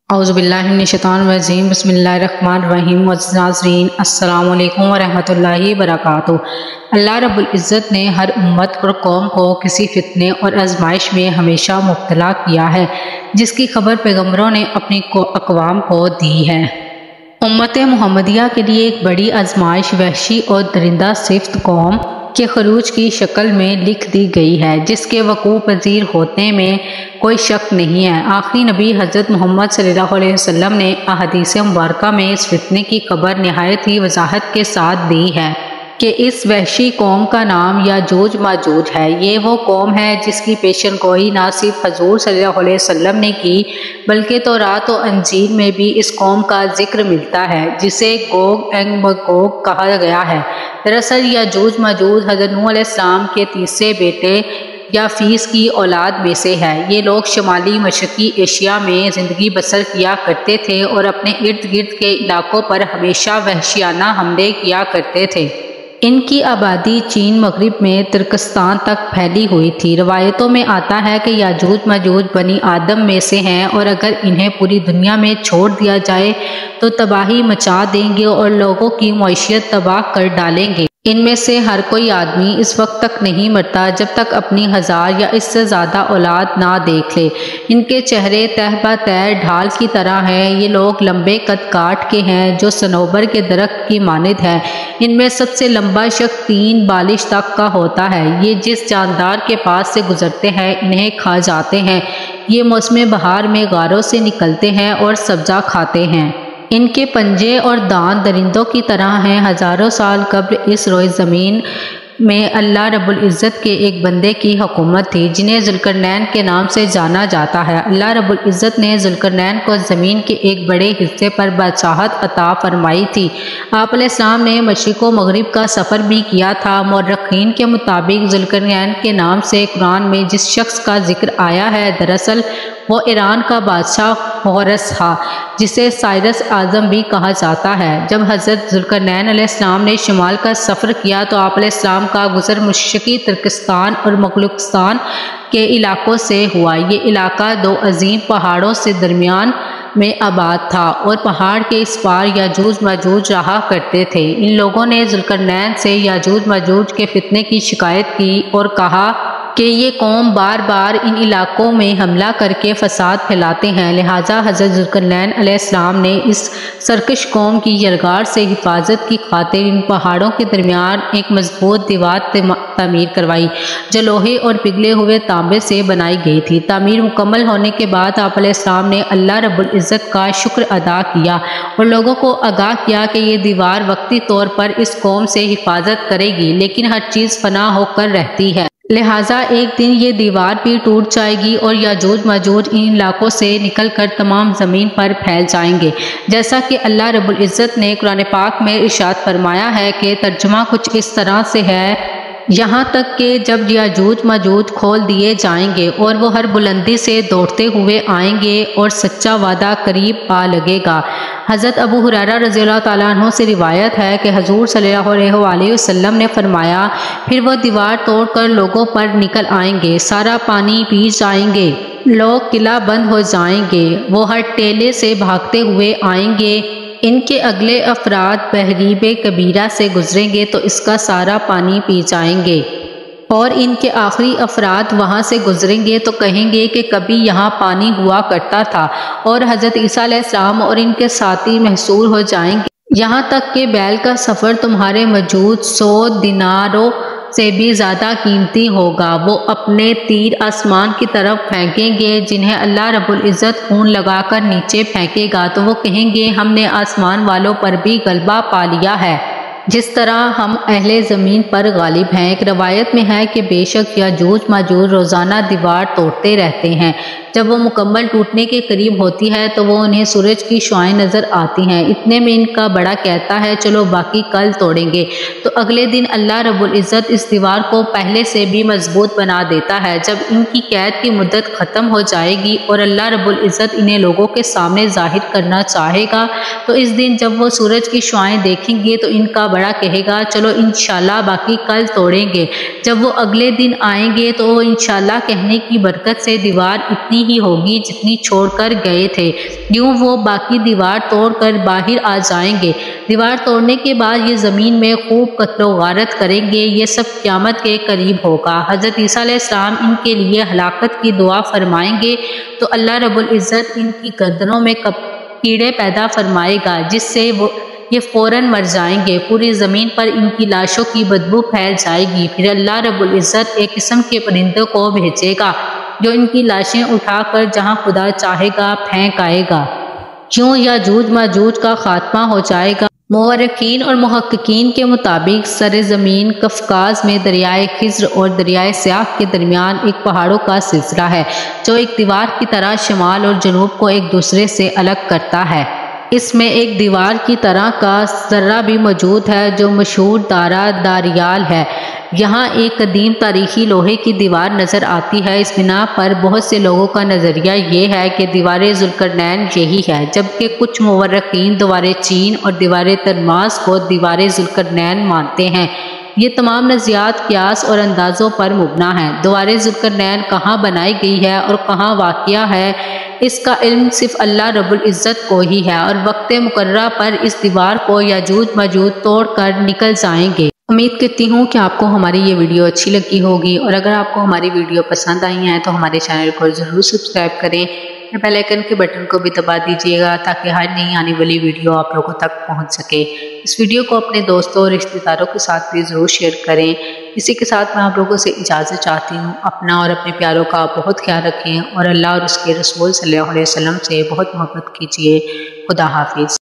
اعوذ باللہ من الشیطان الرجیم بسم اللہ الرحمن الرحیم ناظرین السلام علیکم ورحمۃ اللہ وبرکاتہ۔ اللہ رب العزت نے ہر امت اور قوم کو کسی فتنے اور آزمائش میں ہمیشہ مبتلا کیا ہے، جس کی خبر پیغمبروں نے اپنی اقوام کو دی ہے۔ امت محمدیہ کے لیے ایک بڑی آزمائش وحشی اور درندہ صفت قوم کے خروج کی شکل میں لکھ دی گئی ہے، جس کے وقوع پذیر ہونے میں کوئی شک نہیں ہے۔ آخری نبی حضرت محمد صلی اللہ علیہ وسلم نے احادیث مبارکہ میں اس فتنے کی خبر نہایت ہی وضاحت کے ساتھ دی ہے کہ اس وحشی قوم کا نام یاجوج ماجوج ہے۔ یہ وہ قوم ہے جس کی پیشن گوئی نہ صرف حضور صلی اللہ علیہ وسلم نے کی، بلکہ تورات و انجیل میں بھی اس قوم کا ذکر ملتا ہے، جسے گوگ اینگ مگوگ کہا گیا ہے۔ دراصل یاجوج ماجوج حضرت نوح علیہ السلام کے تیسرے بیٹے یافیس کی اولاد میں سے ہے۔ یہ لوگ شمالی مشرقی ایشیا میں زندگی بسر کیا کرتے تھے اور اپنے ارد گرد کے علاقوں پر ہمیشہ وحشیانہ حملے کیا کرتے تھے۔ ان کی آبادی چین مغرب میں ترکستان تک پھیلی ہوئی تھی۔ روایتوں میں آتا ہے کہ یاجوج ماجوج بنی آدم میں سے ہیں، اور اگر انہیں پوری دنیا میں چھوڑ دیا جائے تو تباہی مچا دیں گے اور لوگوں کی معیشت تباہ کر ڈالیں گے۔ ان میں سے ہر کوئی آدمی اس وقت تک نہیں مرتا جب تک اپنی 1000 یا اس سے زیادہ اولاد نہ دیکھ لے۔ ان کے چہرے تہ بہ تہ ڈھال کی طرح ہیں۔ یہ لوگ لمبے قد کاٹ کے ہیں جو صنوبر کے درخت کی مانند ہے۔ ان میں سب سے لمبا شخص 3 بالش تک کا ہوتا ہے۔ یہ جس جاندار کے پاس سے گزرتے ہیں انہیں کھا جاتے ہیں۔ یہ موسم بہار میں غاروں سے نکلتے ہیں اور سبزہ کھاتے ہیں۔ ان کے پنجے اور دانت درندوں کی طرح ہیں۔ ہزاروں سال قبل اس روئے زمین میں اللہ رب العزت کے ایک بندے کی حکومت تھی جنہیں ذوالقرنین کے نام سے جانا جاتا ہے۔ اللہ رب العزت نے ذوالقرنین کو زمین کے ایک بڑے حصے پر بادشاہت عطا فرمائی تھی۔ آپ علیہ السلام نے مشرق و مغرب کا سفر بھی کیا تھا۔ مورخین کے مطابق ذوالقرنین کے نام سے قرآن میں جس شخص کا ذکر آیا ہے، دراصل وہ ایران کا بادشاہ ہورس تھا، جسے سائرس اعظم بھی کہا جاتا ہے۔ جب حضرت ذوالقرنین علیہ السلام نے شمال کا سفر کیا تو آپ علیہ السلام کا گزر مشرقی ترکستان اور مغلوقستان کے علاقوں سے ہوا۔ یہ علاقہ 2 عظیم پہاڑوں سے درمیان میں آباد تھا، اور پہاڑ کے اس پار یاجوج ماجوج رہا کرتے تھے۔ ان لوگوں نے ذوالقرنین سے یاجوج ماجوج کے فتنے کی شکایت کی اور کہا کہ یہ قوم بار بار ان علاقوں میں حملہ کر کے فساد پھیلاتے ہیں، لہٰذا حضرت ذوالقرنین علیہ السلام نے اس سرکش قوم کی یلغار سے حفاظت کی خاطر ان پہاڑوں کے درمیان ایک مضبوط دیوار تعمیر کروائی جو لوہے اور پگھلے ہوئے تانبے سے بنائی گئی تھی۔ تعمیر مکمل ہونے کے بعد آپ علیہ السلام نے اللہ رب العزت کا شکر ادا کیا اور لوگوں کو آگاہ کیا کہ یہ دیوار وقتی طور پر اس قوم سے حفاظت کرے گی، لیکن ہر چیز فنا ہو کر رہتی ہے، لہٰذا ایک دن یہ دیوار بھی ٹوٹ جائے گی اور یاجوج ماجوج ان علاقوں سے نکل کر تمام زمین پر پھیل جائیں گے۔ جیسا کہ اللہ رب العزت نے قرآن پاک میں ارشاد فرمایا ہے کہ ترجمہ کچھ اس طرح سے ہے، یہاں تک کہ جب یاجوج ماجوج کھول دیے جائیں گے اور وہ ہر بلندی سے دوڑتے ہوئے آئیں گے اور سچا وعدہ قریب آ لگے گا۔ حضرت ابو ہریرہ رضی اللہ تعالیٰ عنہ سے روایت ہے کہ حضور صلی اللہ علیہ وآلہ وسلم نے فرمایا، پھر وہ دیوار توڑ کر لوگوں پر نکل آئیں گے، سارا پانی پی جائیں گے، لوگ قلعہ بند ہو جائیں گے، وہ ہر ٹیلے سے بھاگتے ہوئے آئیں گے، ان کے اگلے افراد بحریب کبیرہ سے گزریں گے تو اس کا سارا پانی پی جائیں گے، اور ان کے آخری افراد وہاں سے گزریں گے تو کہیں گے کہ کبھی یہاں پانی ہوا کرتا تھا، اور حضرت عیسیٰ علیہ السلام اور ان کے ساتھی محصور ہو جائیں گے، یہاں تک کہ بیل کا سفر تمہارے موجود 100 دیناروں سے بھی زیادہ قیمتی ہوگا۔ وہ اپنے تیر آسمان کی طرف پھینکیں گے جنہیں اللہ رب العزت خون لگا کر نیچے پھینکے گا، تو وہ کہیں گے ہم نے آسمان والوں پر بھی غلبہ پا لیا ہے جس طرح ہم اہل زمین پر غالب ہیں۔ ایک روایت میں ہے کہ بے شک یاجوج ماجوج روزانہ دیوار توڑتے رہتے ہیں، جب وہ مکمل ٹوٹنے کے قریب ہوتی ہے تو وہ انہیں سورج کی شعاعیں نظر آتی ہیں۔ اتنے میں ان کا بڑا کہتا ہے چلو باقی کل توڑیں گے، تو اگلے دن اللہ رب العزت اس دیوار کو پہلے سے بھی مضبوط بنا دیتا ہے۔ جب ان کی قید کی مدت ختم ہو جائے گی اور اللہ رب العزت انہیں لوگوں کے سامنے ظاہر کرنا چاہے گا تو اس دن جب وہ سورج کی شعاعیں دیکھیں گے تو ان کا بڑا کہے گا چلو انشاءاللہ باقی کل توڑیں گے۔ جب وہ اگلے دن آئیں گے تو وہ انشاءاللہ کہنے کی برکت سے دیوار اتنی اتنی ہی ہوگی جتنی چھوڑ کر گئے تھے۔ یوں وہ باقی دیوار توڑ کر باہر آ جائیں گے۔ دیوار توڑنے کے بعد یہ زمین میں خوب قتل و غارت کریں گے۔ یہ سب قیامت کے قریب ہوگا۔ حضرت عیسیٰ علیہ السلام ان کے لیے ہلاکت کی دعا فرمائیں گے تو اللہ رب العزت ان کی گردنوں میں کیڑے پیدا فرمائے گا، جس سے یہ فوراً مر جائیں گے۔ پوری زمین پر ان کی لاشوں کی بدبو پھیل جائے گی۔ پھر اللہ رب العزت ایک قسم کے پرندے کو بھیجے گا جو ان کی لاشیں اٹھا کر جہاں خدا چاہے گا پھینک آئے گا۔ یوں یاجوج ماجوج کا خاتمہ ہو جائے گا۔ مورخین اور محققین کے مطابق سرزمین قفقاز میں دریائے خضر اور دریائے سیاہ کے درمیان ایک پہاڑوں کا سلسلہ ہے جو ایک دیوار کی طرح شمال اور جنوب کو ایک دوسرے سے الگ کرتا ہے۔ اس میں ایک دیوار کی طرح کا ذرہ بھی موجود ہے جو مشہور دارا داریال ہے۔ یہاں ایک قدیم تاریخی لوہے کی دیوار نظر آتی ہے۔ اس بنا پر بہت سے لوگوں کا نظریہ یہ ہے کہ دیوار ذوالقرنین یہی ہے، جبکہ کچھ مورخین دیوار چین اور دیوار ترماس کو دیوار ذوالقرنین مانتے ہیں۔ یہ تمام نظریات قیاس اور اندازوں پر مبنی ہیں۔ دیوار ذوالقرنین کہاں بنائی گئی ہے اور کہاں واقع ہے، اس کا علم صرف اللہ رب العزت کو ہی ہے، اور وقت مقررہ پر اس دیوار کو یاجوج ماجوج توڑ کر نکل جائیں گے۔ امید کرتی ہوں کہ آپ کو ہماری یہ ویڈیو اچھی لگی ہوگی، اور اگر آپ کو ہماری ویڈیو پسند آئی ہیں تو ہمارے چینل کو ضرور سبسکرائب کریں، بیل آئیکن کے بٹن کو بھی دبا دیجیے گا تاکہ ہر نئی آنے والی ویڈیو آپ لوگوں تک پہنچ سکے۔ اس ویڈیو کو اپنے دوستوں اور رشتہ داروں کے ساتھ بھی ضرور شیئر کریں۔ اسی کے ساتھ میں آپ لوگوں سے اجازت چاہتی ہوں۔ اپنا اور اپنے پیاروں کا بہت خیال رکھیں، اور اللہ اور اس کے رسول صلی اللہ علیہ وسلم سے بہت محبت کیجیے۔ خدا حافظ۔